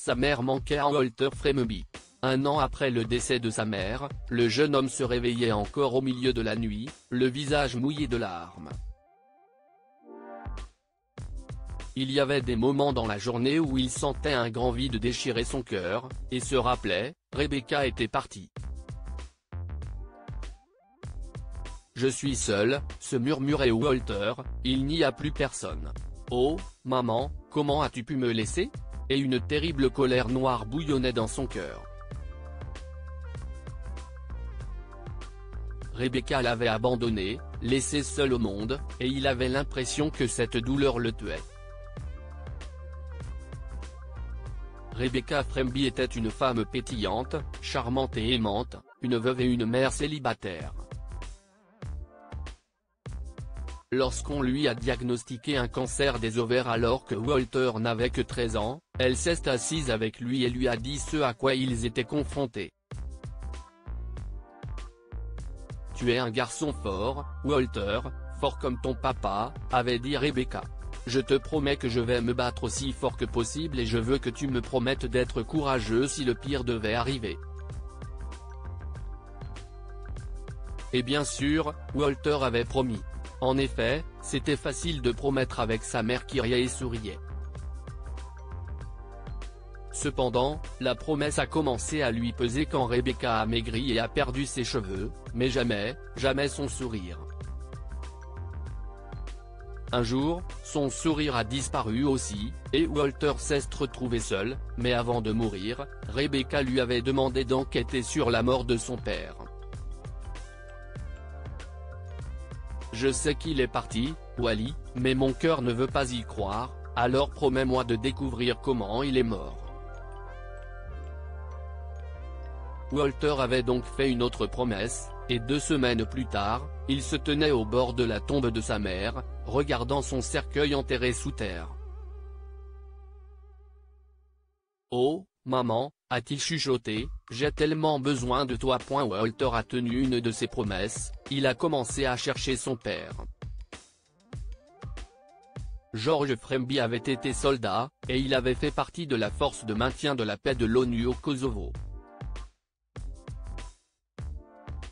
sa mère manquait à Walter Fremby. Un an après le décès de sa mère, le jeune homme se réveillait encore au milieu de la nuit, le visage mouillé de larmes. Il y avait des moments dans la journée où il sentait un grand vide déchirer son cœur, et se rappelait, Rebecca était partie. Je suis seul, se murmurait Walter, il n'y a plus personne. Oh, maman, comment as-tu pu me laisser ? Et une terrible colère noire bouillonnait dans son cœur. Rebecca l'avait abandonné, laissé seul au monde, et il avait l'impression que cette douleur le tuait. Rebecca Fremby était une femme pétillante, charmante et aimante, une veuve et une mère célibataire. Lorsqu'on lui a diagnostiqué un cancer des ovaires alors que Walter n'avait que 13 ans, elle s'est assise avec lui et lui a dit ce à quoi ils étaient confrontés. « Tu es un garçon fort, Walter, fort comme ton papa », avait dit Rebecca. « Je te promets que je vais me battre aussi fort que possible et je veux que tu me promettes d'être courageux si le pire devait arriver. » Et bien sûr, Walter avait promis. En effet, c'était facile de promettre avec sa mère qui riait et souriait. Cependant, la promesse a commencé à lui peser quand Rebecca a maigri et a perdu ses cheveux, mais jamais son sourire. Un jour, son sourire a disparu aussi, et Walter s'est retrouvé seul, mais avant de mourir, Rebecca lui avait demandé d'enquêter sur la mort de son père. Je sais qu'il est parti, Wally, mais mon cœur ne veut pas y croire, alors promets-moi de découvrir comment il est mort. Walter avait donc fait une autre promesse, et 2 semaines plus tard, il se tenait au bord de la tombe de sa mère, regardant son cercueil enterré sous terre. « Oh, maman », a-t-il chuchoté, « j'ai tellement besoin de toi. » Walter a tenu une de ses promesses, il a commencé à chercher son père. George Fremby avait été soldat, et il avait fait partie de la force de maintien de la paix de l'ONU au Kosovo.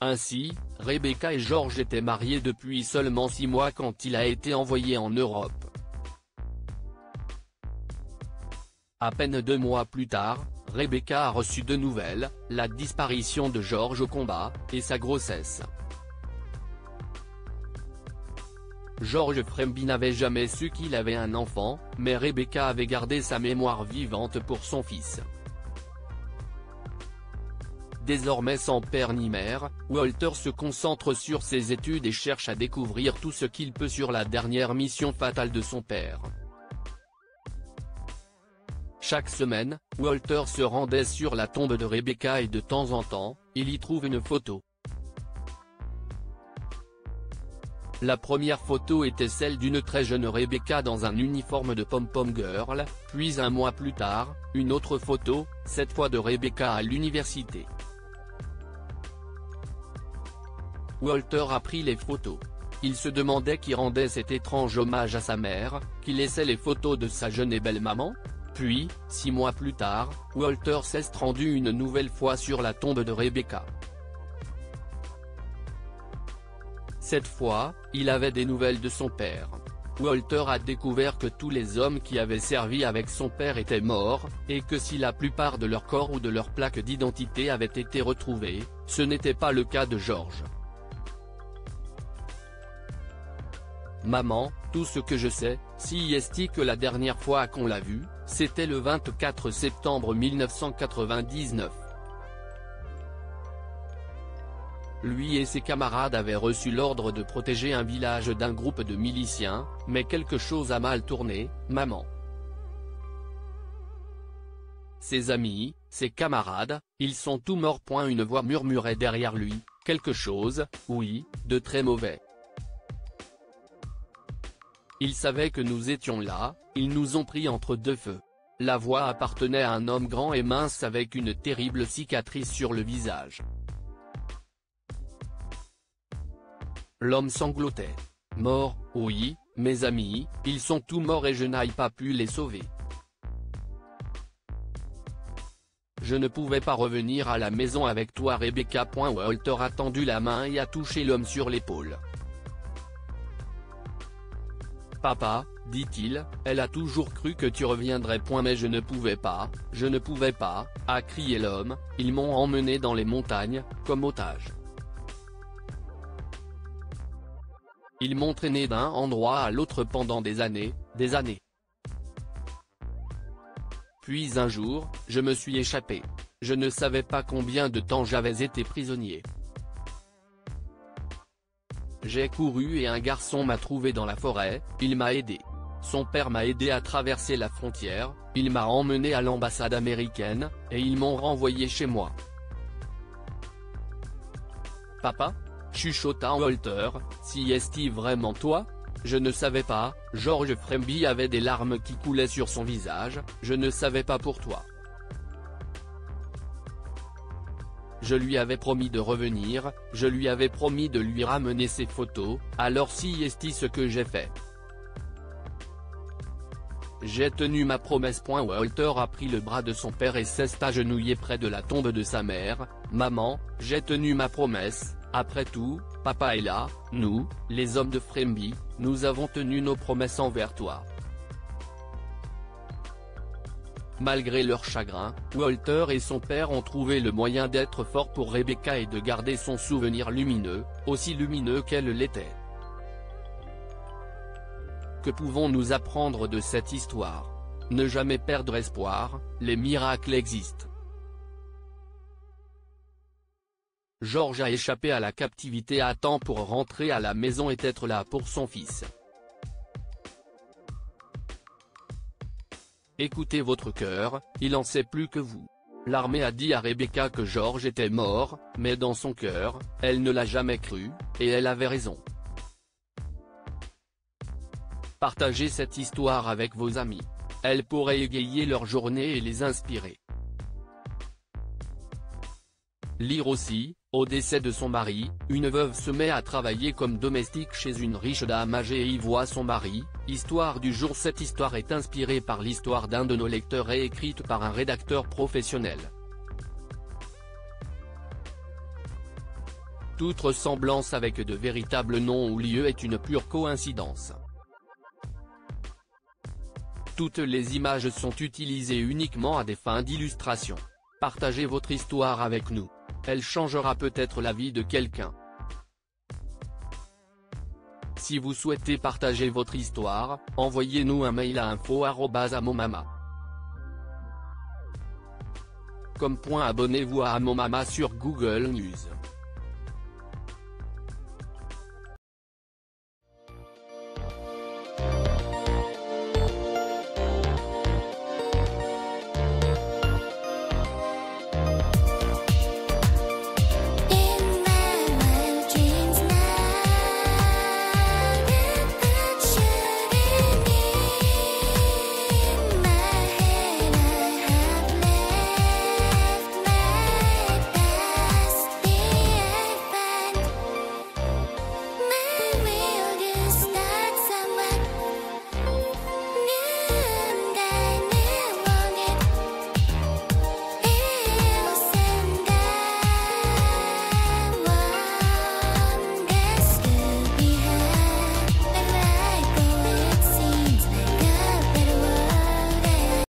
Ainsi, Rebecca et George étaient mariés depuis seulement 6 mois quand il a été envoyé en Europe. À peine 2 mois plus tard, Rebecca a reçu de nouvelles, la disparition de George au combat, et sa grossesse. George Fremby n'avait jamais su qu'il avait un enfant, mais Rebecca avait gardé sa mémoire vivante pour son fils. Désormais sans père ni mère, Walter se concentre sur ses études et cherche à découvrir tout ce qu'il peut sur la dernière mission fatale de son père. Chaque semaine, Walter se rendait sur la tombe de Rebecca et de temps en temps, il y trouve une photo. La première photo était celle d'une très jeune Rebecca dans un uniforme de pom-pom girl, puis un mois plus tard, une autre photo, cette fois de Rebecca à l'université. Walter a pris les photos. Il se demandait qui rendait cet étrange hommage à sa mère, qui laissait les photos de sa jeune et belle maman. Puis, 6 mois plus tard, Walter s'est rendu une nouvelle fois sur la tombe de Rebecca. Cette fois, il avait des nouvelles de son père. Walter a découvert que tous les hommes qui avaient servi avec son père étaient morts, et que si la plupart de leurs corps ou de leurs plaques d'identité avaient été retrouvés, ce n'était pas le cas de George. Maman, tout ce que je sais, si est que la dernière fois qu'on l'a vu, c'était le 24 septembre 1999. Lui et ses camarades avaient reçu l'ordre de protéger un village d'un groupe de miliciens, mais quelque chose a mal tourné, maman. Ses amis, ses camarades, ils sont tous morts. Une voix murmurait derrière lui, quelque chose, oui, de très mauvais. Ils savaient que nous étions là, ils nous ont pris entre 2 feux. La voix appartenait à un homme grand et mince avec une terrible cicatrice sur le visage. L'homme sanglotait. « Morts, oui, mes amis, ils sont tous morts et je n'ai pas pu les sauver. » Je ne pouvais pas revenir à la maison avec toi Rebecca. Walter a tendu la main et a touché l'homme sur l'épaule. Papa, dit-il, elle a toujours cru que tu reviendrais. Mais je ne pouvais pas, a crié l'homme, ils m'ont emmené dans les montagnes, comme otage. Ils m'ont traîné d'un endroit à l'autre pendant des années, des années. Puis un jour, je me suis échappé. Je ne savais pas combien de temps j'avais été prisonnier. J'ai couru et un garçon m'a trouvé dans la forêt, il m'a aidé. Son père m'a aidé à traverser la frontière, il m'a emmené à l'ambassade américaine, et ils m'ont renvoyé chez moi. Papa ? Chuchota Walter, si est-il vraiment toi ? Je ne savais pas, George Fremby avait des larmes qui coulaient sur son visage, je ne savais pas pour toi. Je lui avais promis de revenir, je lui avais promis de lui ramener ses photos, alors si est-il ce que j'ai fait. J'ai tenu ma promesse. Walter a pris le bras de son père et s'est agenouillé près de la tombe de sa mère. Maman, j'ai tenu ma promesse, après tout, papa est là, nous, les hommes de Fremby, nous avons tenu nos promesses envers toi. Malgré leur chagrin, Walter et son père ont trouvé le moyen d'être forts pour Rebecca et de garder son souvenir lumineux, aussi lumineux qu'elle l'était. Que pouvons-nous apprendre de cette histoire ? Ne jamais perdre espoir, les miracles existent. George a échappé à la captivité à temps pour rentrer à la maison et être là pour son fils. Écoutez votre cœur, il en sait plus que vous. L'armée a dit à Rebecca que George était mort, mais dans son cœur, elle ne l'a jamais cru, et elle avait raison. Partagez cette histoire avec vos amis. Elle pourrait égayer leur journée et les inspirer. Lire aussi, au décès de son mari, une veuve se met à travailler comme domestique chez une riche dame âgée et y voit son mari. Histoire du jour. Cette histoire est inspirée par l'histoire d'un de nos lecteurs et écrite par un rédacteur professionnel. Toute ressemblance avec de véritables noms ou lieux est une pure coïncidence. Toutes les images sont utilisées uniquement à des fins d'illustration. Partagez votre histoire avec nous. Elle changera peut-être la vie de quelqu'un. Si vous souhaitez partager votre histoire, envoyez-nous un mail à info@amomama.com. Abonnez-vous à Amomama sur Google News.